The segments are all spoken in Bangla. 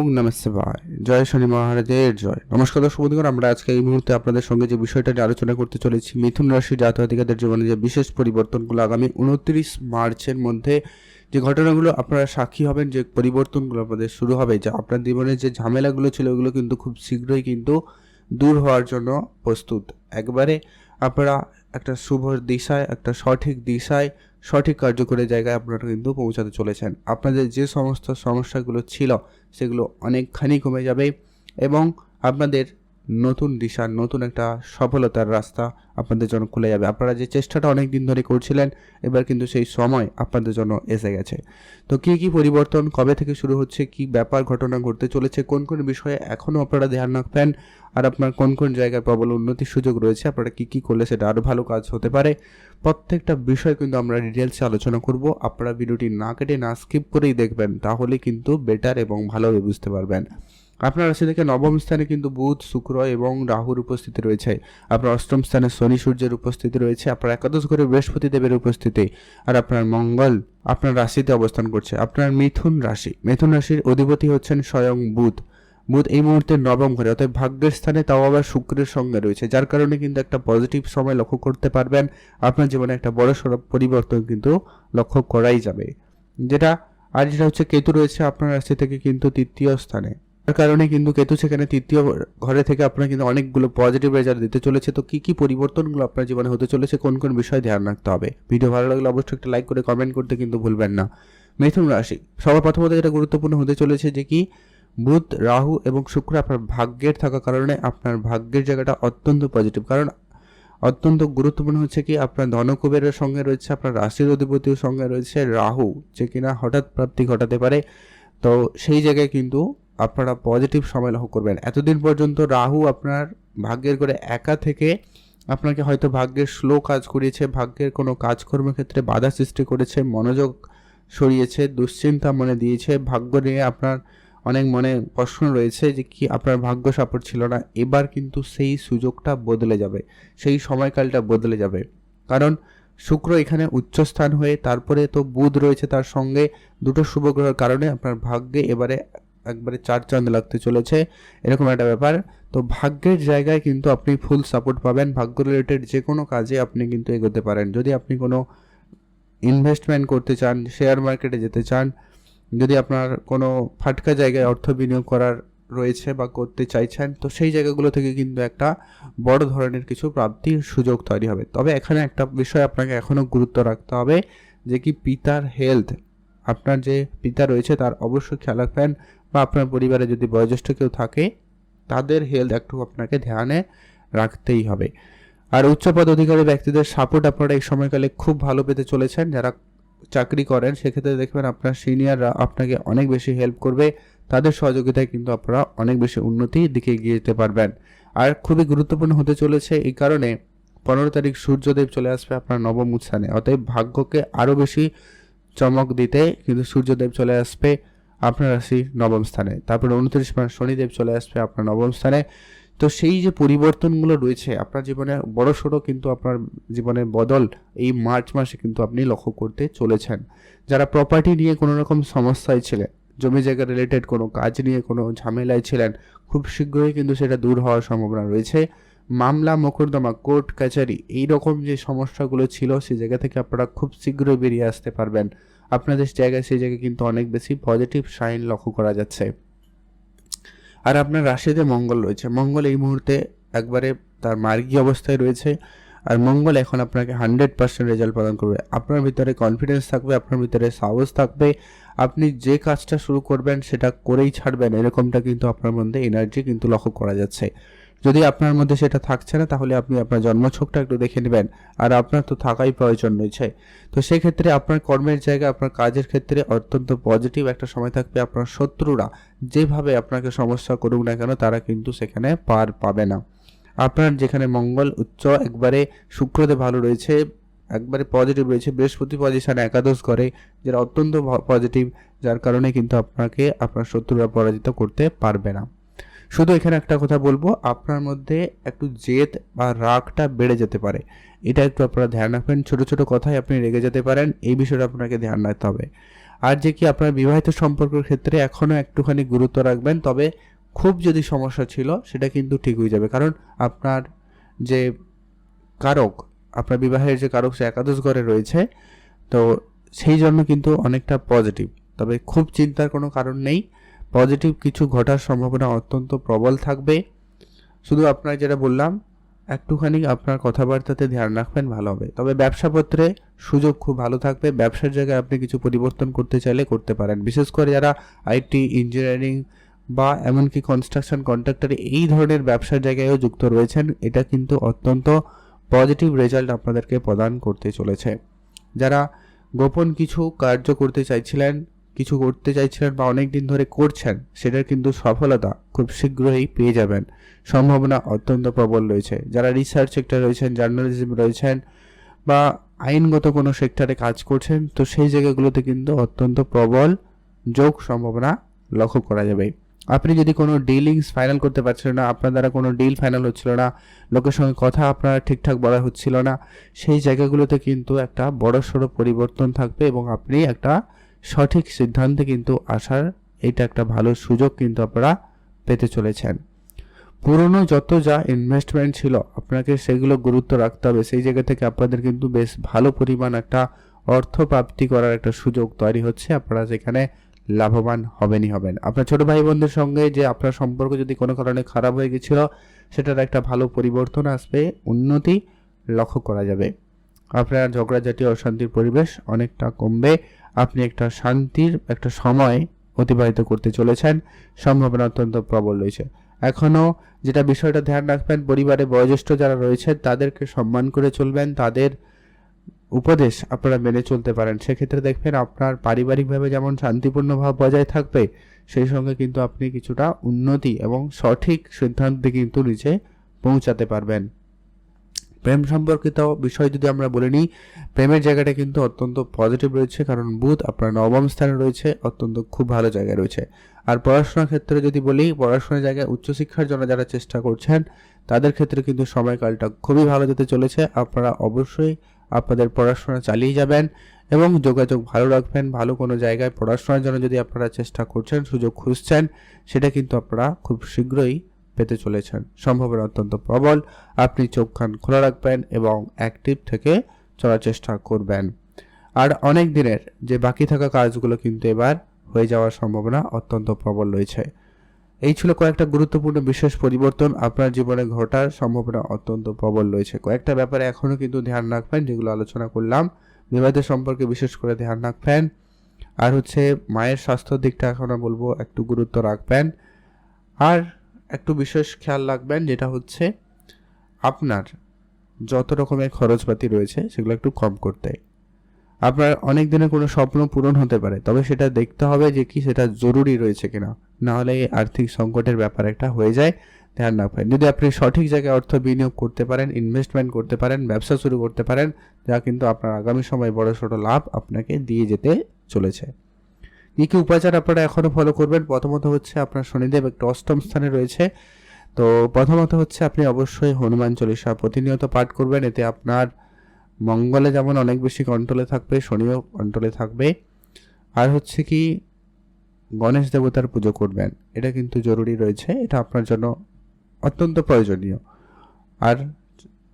ওম নমঃ শিবায়। জয় শনি মহারাজের জয়। নমস্কার দর্শক বন্ধুগণ, আমরা আজকে এই মুহূর্তে আপনাদের সঙ্গে যে বিষয়টা নিয়ে আলোচনা করতে চলেছি, মিথুন রাশি জাতক-জাতিকাদের জীবনে যে বিশেষ পরিবর্তনগুলো আগামী 29 মার্চের মধ্যে যে ঘটনাগুলো আপনারা সাক্ষী হবেন, যে পরিবর্তনগুলো আপনাদের শুরু হবে, যে আপনার জীবনে যে ঝামেলাগুলো ছিল ওগুলো কিন্তু খুব শীঘ্রই কিন্তু দূর হওয়ার জন্য প্রস্তুত। একবারে আপনারা একটা শুভ দিশায়, একটা সঠিক দিশায়, সঠিক কার্যকরী জায়গায় আপনারা কিন্তু পৌঁছাতে চলেছেন। আপনাদের যে সমস্ত সমস্যাগুলো ছিল সেগুলো অনেকখানি কমে যাবে এবং আপনাদের নতুন দিশা, নতুন একটা সফলতার রাস্তা আপনাদের জন্য খুলে যাবে। আপনারা যে চেষ্টাটা অনেক দিন ধরে করছিলেন, এবার কিন্তু সেই সময় আপনাদের জন্য এসে গেছে। তো কী কী পরিবর্তন কবে থেকে শুরু হচ্ছে, কি ব্যাপার ঘটনা ঘটতে চলেছে, কোন কোন বিষয়ে এখনও আপনারা ধ্যান রাখবেন, আর আপনার কোন কোন জায়গায় প্রবল উন্নতির সুযোগ রয়েছে, আপনারা কী কী করলে সেটা আরও ভালো কাজ হতে পারে, প্রত্যেকটা বিষয় কিন্তু আমরা ডিটেলসে আলোচনা করব। আপনারা ভিডিওটি না কেটে না স্কিপ করেই দেখবেন, তাহলে কিন্তু বেটার এবং ভালোভাবে বুঝতে পারবেন। আপনার রাশি থেকে নবম স্থানে কিন্তু বুধ, শুক্র এবং রাহুর উপস্থিতি রয়েছে। আপনার অষ্টম স্থানে শনি সূর্যের উপস্থিতি রয়েছে। আপনার একাদশ ঘরে বৃহস্পতি দেবের উপস্থিতি, আর আপনার মঙ্গল আপনার রাশিতে অবস্থান করছে। আপনার মিথুন রাশির অধিপতি হচ্ছেন স্বয়ং বুধ এই মুহূর্তে নবম ঘরে, অর্থাৎ ভাগ্যের স্থানে, তাও আবার শুক্রের সঙ্গে রয়েছে, যার কারণে কিন্তু একটা পজিটিভ সময় লক্ষ্য করতে পারবেন। আপনার জীবনে একটা বড় সড় পরিবর্তন কিন্তু লক্ষ্য করাই যাবে। যেটা হচ্ছে কেতু রয়েছে আপনার রাশি থেকে কিন্তু তৃতীয় স্থানে, তার কারণে কিন্তু কেতু সেখানে তৃতীয় ঘরে থেকে আপনার কিন্তু অনেকগুলো পজিটিভ রেজাল্ট দিতে চলেছে। তো কি কি পরিবর্তনগুলো আপনার জীবনে হতে চলেছে, কোন কোন বিষয়ে ধ্যান রাখতে হবে, ভিডিও ভালো লাগলে অবশ্যই একটা লাইক করে কমেন্ট করতে কিন্তু ভুলবেন না। মিথুন রাশি সবার প্রথমত যেটা গুরুত্বপূর্ণ হতে চলেছে, যে কি বুধ, রাহু এবং শুক্র আপনার ভাগ্যের থাকার কারণে আপনার ভাগ্যের জায়গাটা অত্যন্ত পজিটিভ। কারণ অত্যন্ত গুরুত্বপূর্ণ হচ্ছে কি আপনার ধনকুবেরের সঙ্গে রয়েছে, আপনার রাশির অধিপতির সঙ্গে রয়েছে রাহু, যে কিনা হঠাৎ প্রাপ্তি ঘটাতে পারে। তো সেই জায়গায় কিন্তু আপনারা পজিটিভ সময় লক্ষ্য করবেন। এতদিন পর্যন্ত রাহু আপনার ভাগ্যের করে একা থেকে আপনাকে হয়তো ভাগ্যের স্লো কাজ করিয়েছে, ভাগ্যের কোনো কাজকর্মের ক্ষেত্রে বাধা সৃষ্টি করেছে, মনোযোগ সরিয়েছে, দুশ্চিন্তা মনে দিয়েছে, ভাগ্য নিয়ে আপনার অনেক মনে প্রশ্ন রয়েছে যে কি আপনার ভাগ্য সাপোর্ট ছিল না। এবার কিন্তু সেই সুযোগটা বদলে যাবে, সেই সময়কালটা বদলে যাবে। কারণ শুক্র এখানে উচ্চস্থান হয়ে, তারপরে তো বুধ রয়েছে তার সঙ্গে, দুটো শুভ গ্রহের কারণে আপনার ভাগ্যে একবারে চার চাঁদ লাগতে চলেছে, এরকম একটা ব্যাপার। তো ভাগ্যের জায়গায় কিন্তু আপনি ফুল সাপোর্ট পাবেন। ভাগ্য রিলেটেড যে কোনো কাজে আপনি কিন্তু এগোতে পারেন। যদি আপনি কোনো ইনভেস্টমেন্ট করতে চান, শেয়ার মার্কেটে যেতে চান, যদি আপনার কোনো ফাটকা জায়গায় অর্থ বিনিয়োগ করার রয়েছে বা করতে চাইছেন, তো সেই জায়গাগুলো থেকে কিন্তু একটা বড় ধরনের কিছু প্রাপ্তির সুযোগ তৈরি হবে। তবে এখানে একটা বিষয় আপনাকে এখনও গুরুত্ব রাখতে হবে, যে কি পিতার হেলথ, আপনার যে পিতা রয়েছে তার অবশ্যই খেয়াল রাখবেন, বা আপনার পরিবারে যদি বয়োজ্যেষ্ঠ কেউ থাকে তাদের হেলথ একটু আপনাকে ধ্যানে রাখতেই হবে। আর উচ্চপদ অধিকারী ব্যক্তিদের সাপোর্ট আপনারা এই সময়কালে খুব ভালো পেতে চলেছেন। যারা চাকরি করেন সেক্ষেত্রে দেখবেন আপনার সিনিয়ররা আপনাকে অনেক বেশি হেল্প করবে, তাদের সহযোগিতায় কিন্তু আপনারা অনেক বেশি উন্নতির দিকে এগিয়ে যেতে পারবেন। আর খুবই গুরুত্বপূর্ণ হতে চলেছে এই কারণে 15 তারিখ সূর্যদেব চলে আসবে আপনার নবম স্থানে, অতএব ভাগ্যকে আরও বেশি চমক দিতে কিন্তু সূর্যদেব চলে আসবে আপনার রাশির নবম স্থানে। তারপরে 29 মার্চ শনিদেব চলে আসবে আপনার নবম স্থানে। তো সেই যে পরিবর্তনগুলো রয়েছে আপনার জীবনে বড়সড় কিন্তু আপনার জীবনে বদল এই মার্চ মাসে কিন্তু আপনি লক্ষ্য করতে চলেছেন। যারা প্রপার্টি নিয়ে কোনো রকম সমস্যায় ছিলেন, জমি জায়গা রিলেটেড কোনো কাজ নিয়ে কোনো ঝামেলায় ছিলেন, খুব শীঘ্রই কিন্তু সেটা দূর হওয়ার সম্ভাবনা রয়েছে। মামলা মোকদ্দমা, কোর্ট কাছারি, এইরকম যে সমস্যাগুলো ছিল সেই জায়গা থেকে আপনারা খুব শীঘ্রই বেরিয়ে আসতে পারবেন। আপনাদের জায়গায় সেই জায়গায় কিন্তু অনেক বেশি পজিটিভ সাইন লক্ষ্য করা যাচ্ছে। আর আপনার রাশিতে মঙ্গল রয়েছে। মঙ্গল এই মুহূর্তে একবারে তার মার্গী অবস্থায় রয়েছে, আর মঙ্গল এখন আপনাকে 100% রেজাল্ট প্রদান করবে। আপনার ভিতরে কনফিডেন্স থাকবে, আপনার ভিতরে সাহস থাকবে, আপনি যে কাজটা শুরু করবেন সেটা করেই ছাড়বেন, এরকমটা কিন্তু আপনার মধ্যে এনার্জি কিন্তু লক্ষ্য করা যাচ্ছে। যদি আপনার মধ্যে সেটা থাকছে না, তাহলে আপনি আপনার জন্মছকটা একটু দেখে নেবেন, আর আপনার তো থাকাই প্রয়োজন রয়েছে। তো সেই ক্ষেত্রে আপনার কর্মের জায়গায়, আপনার কাজের ক্ষেত্রে অত্যন্ত পজিটিভ একটা সময় থাকবে। আপনার শত্রুরা যেভাবে আপনাকে সমস্যা করুক না কেন, তারা কিন্তু সেখানে পার পাবে না। আপনার যেখানে মঙ্গল উচ্চ, একবারে শুক্রদেব ভালো রয়েছে, একবারে পজিটিভ রয়েছে, বৃহস্পতি পজিশনে একাদশ ঘরে, যেটা অত্যন্ত পজিটিভ, যার কারণে কিন্তু আপনাকে আপনার শত্রুরা পরাজিত করতে পারবে না। শুধু এখানে একটা কথা বলবো, আপনার মধ্যে একটু জেদ বা রাগটা বেড়ে যেতে পারে, এটা একটু আপনারা ধ্যান রাখবেন। ছোট ছোট কথায় আপনি রেগে যেতে পারেন, এই বিষয়টা আপনাকে ধ্যান রাখতে হবে। আর যে কি আপনার বিবাহিত সম্পর্কের ক্ষেত্রে এখনও একটুখানি গুরুত্ব রাখবেন, তবে খুব যদি সমস্যা ছিল সেটা কিন্তু ঠিক হয়ে যাবে, কারণ আপনার যে কারক, আপনার বিবাহের যে কারক সে একাদশ ঘরে রয়েছে, তো সেই জন্য কিন্তু অনেকটা পজিটিভ। তবে খুব চিন্তার কোনো কারণ নেই, পজিটিভ কিছু ঘটার সম্ভাবনা অত্যন্ত প্রবল থাকবে। শুধু আপনার যেটা বললাম একটুখানি আপনার কথাবার্তাতে ধ্যান রাখবেন, ভালো হবে। তবে ব্যবসাপত্রে সুযোগ খুব ভালো থাকবে, ব্যবসার জায়গায় আপনি কিছু পরিবর্তন করতে চাইলে করতে পারেন। বিশেষ করে যারা আইটি, ইঞ্জিনিয়ারিং বা এমনকি কনস্ট্রাকশন, কন্ট্রাক্টর এই ধরনের ব্যবসার জায়গায়ও যুক্ত রয়েছেন, এটা কিন্তু অত্যন্ত পজিটিভ রেজাল্ট আপনাদেরকে প্রদান করতে চলেছে। যারা গোপন কিছু কার্য করতে চাইছিলেন বা অনেক দিন ধরে করছেন, সেটার কিন্তু সফলতা খুব শীঘ্রই পেয়ে যাবেন, সম্ভাবনা অত্যন্ত প্রবল রয়েছে। যারা রিসার্চ সেক্টরে রয়েছেন, জার্নালিজম রয়েছেন বা আইনগত কোনো সেক্টরে কাজ করছেন, তো সেই জায়গাগুলোতে কিন্তু অত্যন্ত প্রবল যোগ সম্ভাবনা লক্ষ্য করা যাবে। আপনি যদি কোনো ডিলিংস ফাইনাল করতে পারছিলেন না, আপনার দ্বারা কোনো ডিল ফাইনাল হচ্ছিল না, লোকের সঙ্গে কথা আপনার ঠিকঠাক বলা হচ্ছিল না, সেই জায়গাগুলোতে কিন্তু একটা বড়সড় পরিবর্তন থাকবে এবং আপনি একটা সঠিক সিদ্ধান্তে কিন্তু আসার এটা একটা ভালো সুযোগ কিন্তু আপনারা পেতে চলেছেন। পুরনো যত যা ইনভেস্টমেন্ট ছিল আপনাকে সেগুলো গুরুত্ব রাখতে হবে, সেই জায়গা থেকে আপনাদের কিন্তু বেশ ভালো পরিমাণ একটা অর্থ প্রাপ্তি করার একটা সুযোগ তৈরি হচ্ছে, আপনারা সেখানে লাভবান হবেন। আপনার ছোট ভাই বোনদের সঙ্গে যে আপনার সম্পর্ক যদি কোনো কারণে খারাপ হয়ে গেছিল, সেটার একটা ভালো পরিবর্তন আসবে, উন্নতি লক্ষ্য করা যাবে। আপনার ঝগড়াঝাটি, অশান্তির পরিবেশ অনেকটা কমবে, আপনি একটা শান্তির একটা সময় অতিবাহিত করতে চলেছেন, সম্ভাবনা অত্যন্ত প্রবল রয়েছে। এখনও যেটা বিষয়টা ধ্যান রাখবেন, পরিবারে বয়োজ্যেষ্ঠ যারা রয়েছেন তাদেরকে সম্মান করে চলবেন, তাদের উপদেশ আপনারা মেনে চলতে পারেন, সেক্ষেত্রে দেখবেন আপনার পারিবারিকভাবে যেমন শান্তিপূর্ণ ভাব বজায় থাকবে, সেই সঙ্গে কিন্তু আপনি কিছুটা উন্নতি এবং সঠিক সিদ্ধান্তে কিন্তু নিচে পৌঁছাতে পারবেন। প্রেম সম্পর্কিত বিষয় যদি আমরা বলে নিই, প্রেমের জায়গাটা কিন্তু অত্যন্ত পজিটিভ রয়েছে, কারণ বুধ আপনার নবম স্থানে রয়েছে, অত্যন্ত খুব ভালো জায়গায় রয়েছে। আর পড়াশোনার ক্ষেত্রে যদি বলি, পড়াশোনার জায়গায় উচ্চশিক্ষার জন্য যারা চেষ্টা করছেন তাদের ক্ষেত্রে কিন্তু সময়কালটা খুবই ভালো যেতে চলেছে। আপনারা অবশ্যই আপনাদের পড়াশোনা চালিয়ে যাবেন এবং যোগাযোগ ভালো রাখবেন। ভালো কোনো জায়গায় পড়াশোনার জন্য যদি আপনারা চেষ্টা করছেন, সুযোগ খুঁজছেন, সেটা কিন্তু আপনারা খুব শীঘ্রই পেতে চলেছেন, সম্ভাবনা অত্যন্ত প্রবল। আপনি চোখ কান খোলা রাখবেন এবং অ্যাক্টিভ থেকে চলার চেষ্টা করবেন। আর অনেক দিনের যে বাকি থাকা কাজগুলো কিন্তু এবার হয়ে যাওয়ার সম্ভাবনা অত্যন্ত প্রবল রয়েছে। এই ছিল কয়েকটা গুরুত্বপূর্ণ বিশেষ পরিবর্তন আপনার জীবনে ঘটার সম্ভাবনা অত্যন্ত প্রবল রয়েছে। কয়েকটা ব্যাপারে এখনও কিন্তু ধ্যান রাখবেন, যেগুলো আলোচনা করলাম। বিবাহিত সম্পর্কে বিশেষ করে ধ্যান রাখবেন। আর হচ্ছে মায়ের স্বাস্থ্যের দিকটা এখনও বলবো একটু গুরুত্ব রাখবেন। আর একটু বিশেষ খেয়াল রাখবেন, যেটা হচ্ছে আপনার যত রকমের খরচপাতি রয়েছে সেগুলো একটু কম করতে। আপনার অনেক দিনের কোনো স্বপ্ন পূরণ হতে পারে, তবে সেটা দেখতে হবে যে কি সেটা জরুরি রয়েছে কিনা, না হলে এই আর্থিক সংকটের ব্যাপার একটা হয়ে যায়, ধ্যান রাখবেন। যদি আপনি সঠিক জায়গায় অর্থ বিনিয়োগ করতে পারেন, ইনভেস্টমেন্ট করতে পারেন, ব্যবসা শুরু করতে পারেন, যা কিন্তু আপনার আগামী সময়ে বড়সড় লাভ আপনাকে দিয়ে যেতে চলেছে। কী কী উপাচার আপনারা এখনও ফলো করবেন? প্রথমত হচ্ছে আপনার শনিদেব একটা অষ্টম স্থানে রয়েছে, তো প্রথমত হচ্ছে আপনি অবশ্যই হনুমান চল্লিশা প্রতিনিয়ত পাঠ করবেন, এতে আপনার মঙ্গলে যেমন অনেক বেশি কন্ট্রোলে থাকবে, শনিও কন্ট্রোলে থাকবে। আর হচ্ছে কি গণেশ দেবতার পুজো করবেন, এটা কিন্তু জরুরি রয়েছে, এটা আপনার জন্য অত্যন্ত প্রয়োজনীয়। আর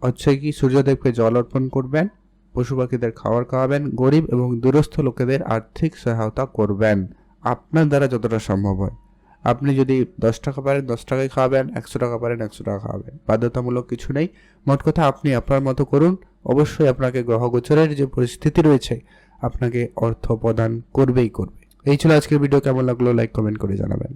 হচ্ছে কি সূর্যদেবকে জল অর্পণ করবেন, পশু পাখিদের খাবার খাওয়াবেন, গরিব এবং দূরস্থ লোকেদের আর্থিক সহায়তা করবেন আপনার দ্বারা যতটা সম্ভব হয়। আপনি যদি 10 টাকা পারেন 10 টাকায় খাওয়াবেন, 100 টাকা পারেন 100 টাকা খাওয়াবেন, বাধ্যতামূলক কিছু নেই। মোট কথা আপনি আপনার মতো করুন, অবশ্যই আপনাকে গ্রহগোচরের যে পরিস্থিতি রয়েছে আপনাকে অর্থ প্রদান করবেই করবে। এই ছিল আজকের ভিডিও, কেমন লাগলো লাইক কমেন্ট করে জানাবেন।